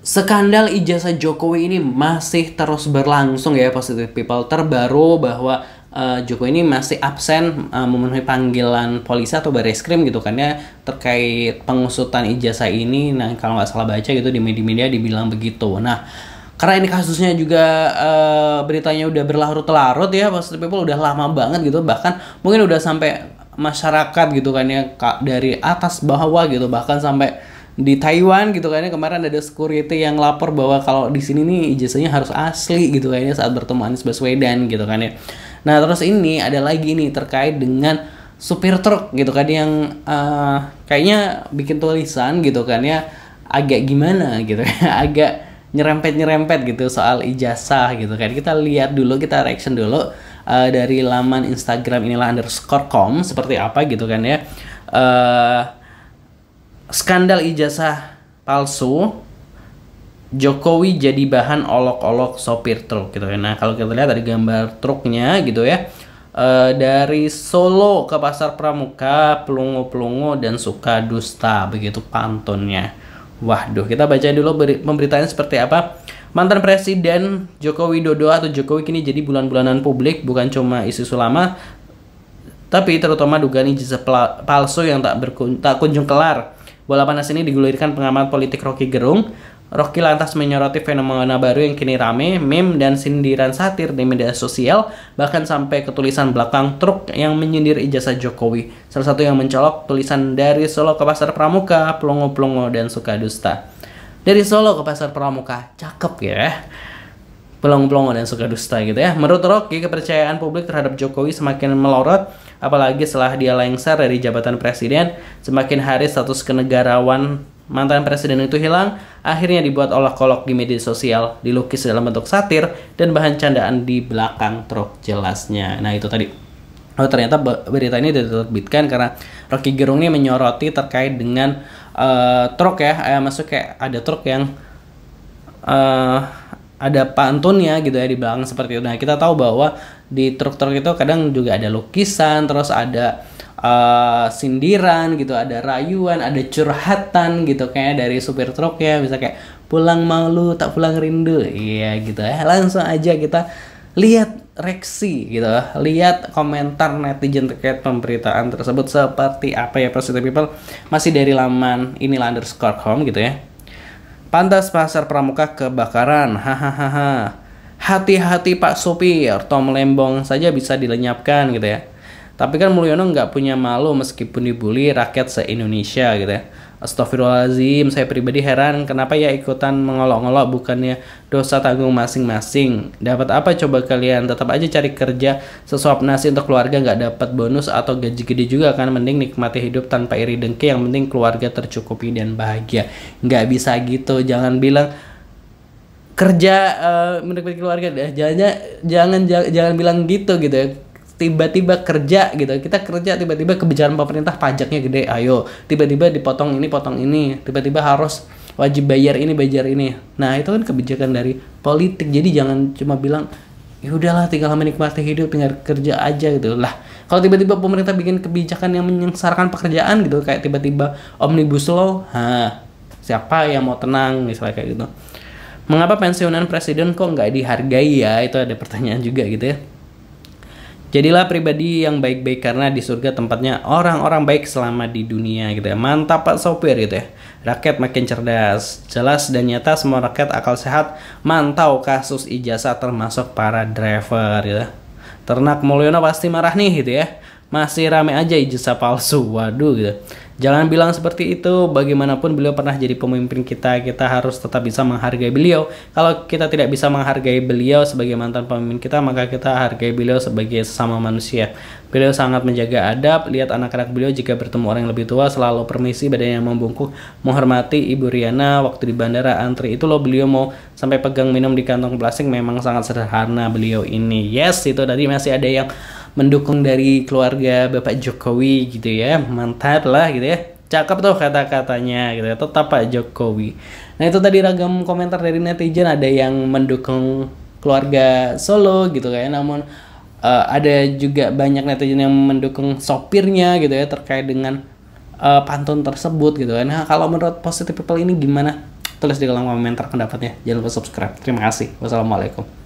Skandal ijazah Jokowi ini masih terus berlangsung ya, Positive People. Terbaru bahwa Jokowi ini masih absen memenuhi panggilan polisi atau bareskrim gitu kan ya, terkait pengusutan ijazah ini. Nah, kalau nggak salah baca gitu di media-media dibilang begitu. Nah, karena ini kasusnya juga beritanya udah berlarut-larut ya, Positive People udah lama banget gitu, bahkan mungkin udah sampai masyarakat gitu kan ya, dari atas bawah gitu, bahkan sampai di Taiwan gitu kan ya, kemarin ada security yang lapor bahwa kalau di sini nih ijazahnya harus asli gitu kayaknya saat bertemu Anies Baswedan gitu kan ya. Nah, terus ini ada lagi nih terkait dengan supir truk gitu kan yang kayaknya bikin tulisan gitu kan ya, agak gimana gitu ya, agak nyerempet gitu soal ijazah gitu kan. Kita lihat dulu, kita reaction dulu dari laman Instagram inilah_com seperti apa gitu kan ya. Skandal ijazah palsu, Jokowi jadi bahan olok-olok sopir truk gitu ya. Nah, kalau kita lihat dari gambar truknya gitu ya, dari Solo ke Pasar Pramuka, pelungu-pelungu dan suka dusta, begitu pantunnya. Waduh, kita baca dulu pemberitaannya seperti apa. Mantan Presiden Joko Widodo atau Jokowi kini jadi bulan-bulanan publik, bukan cuma isu lama, tapi terutama dugaan ijazah palsu yang tak kunjung kelar. Bola panas ini digulirkan pengamat politik Rocky Gerung. Rocky lantas menyoroti fenomena baru yang kini rame, meme dan sindiran satir di media sosial, bahkan sampai ke tulisan belakang truk yang menyindir ijazah Jokowi. Salah satu yang mencolok tulisan dari Solo ke Pasar Pramuka, pelongo-pelongo dan suka dusta. Dari Solo ke Pasar Pramuka, cakep ya. Pelongo-pelongo dan suka dusta gitu ya. Menurut Rocky, kepercayaan publik terhadap Jokowi semakin melorot, apalagi setelah dia lengser dari jabatan presiden. Semakin hari status kenegarawan mantan presiden itu hilang, akhirnya dibuat olok-olok di media sosial, dilukis dalam bentuk satir dan bahan candaan di belakang truk jelasnya. Nah, itu tadi. Oh, ternyata berita ini diterbitkan karena Rocky Gerung ini menyoroti terkait dengan truk ya, maksudnya kayak ada truk yang ada pantunnya gitu ya di belakang seperti itu. Nah, kita tahu bahwa di truk-truk itu kadang juga ada lukisan, terus ada sindiran gitu, ada rayuan, ada curhatan gitu kayak dari supir truk ya, bisa kayak pulang malu tak pulang rindu. Iya gitu ya. Langsung aja kita lihat reaksi gitu, lihat komentar netizen terkait pemberitaan tersebut seperti apa ya, Positive People. Masih dari laman inilah_com gitu ya. Pantas Pasar Pramuka kebakaran, hahaha. Hati-hati Pak Supir, Tom Lembong saja bisa dilenyapkan gitu ya. Tapi kan Mulyono nggak punya malu meskipun dibully rakyat se-Indonesia gitu ya. Astagfirullahaladzim, saya pribadi heran kenapa ya ikutan mengolok-olok, bukannya dosa tanggung masing-masing. Dapat apa coba kalian? Tetap aja cari kerja, sesuap nasi untuk keluarga, nggak dapat bonus atau gaji gede juga kan. Mending nikmati hidup tanpa iri dengki, yang penting keluarga tercukupi dan bahagia. Nggak bisa gitu, jangan bilang kerja menikmati keluarga dah. Jangan bilang gitu ya. Tiba-tiba kerja gitu, kita kerja tiba-tiba kebijakan pemerintah pajaknya gede, ayo tiba-tiba dipotong ini potong ini, tiba-tiba harus wajib bayar ini bayar ini. Nah, itu kan kebijakan dari politik. Jadi jangan cuma bilang ya udahlah tinggal menikmati hidup, tinggal kerja aja gitu lah. Kalau tiba-tiba pemerintah bikin kebijakan yang menyengsarakan pekerjaan gitu, kayak tiba-tiba omnibus law, siapa yang mau tenang misalnya kayak gitu. Mengapa pensiunan presiden kok nggak dihargai ya? Itu ada pertanyaan juga gitu ya. Jadilah pribadi yang baik-baik karena di surga tempatnya orang-orang baik selama di dunia gitu ya. Mantap Pak Sopir gitu ya. Rakyat makin cerdas, jelas dan nyata semua rakyat akal sehat mantau kasus ijazah termasuk para driver gitu. Ternak Mulyono pasti marah nih gitu ya. Masih rame aja ijazah palsu. Waduh gitu. Jangan bilang seperti itu, bagaimanapun beliau pernah jadi pemimpin kita harus tetap bisa menghargai beliau. Kalau kita tidak bisa menghargai beliau sebagai mantan pemimpin kita, maka kita hargai beliau sebagai sesama manusia. Beliau sangat menjaga adab, lihat anak-anak beliau jika bertemu orang yang lebih tua, selalu permisi, badan yang membungkuk, menghormati Ibu Riana waktu di bandara antri. Itu loh beliau mau sampai pegang minum di kantong plastik, memang sangat sederhana beliau ini. Yes, itu tadi masih ada yang mendukung dari keluarga Bapak Jokowi gitu ya, mantap lah gitu ya, cakep tuh kata-katanya gitu ya, tetap Pak Jokowi. Nah, itu tadi ragam komentar dari netizen, ada yang mendukung keluarga Solo gitu kayak, namun ada juga banyak netizen yang mendukung sopirnya gitu ya terkait dengan pantun tersebut gitu kan. Nah, kalau menurut Positive People ini gimana? tulis di kolom komentar pendapatnya. Jangan lupa subscribe. Terima kasih. Wassalamualaikum.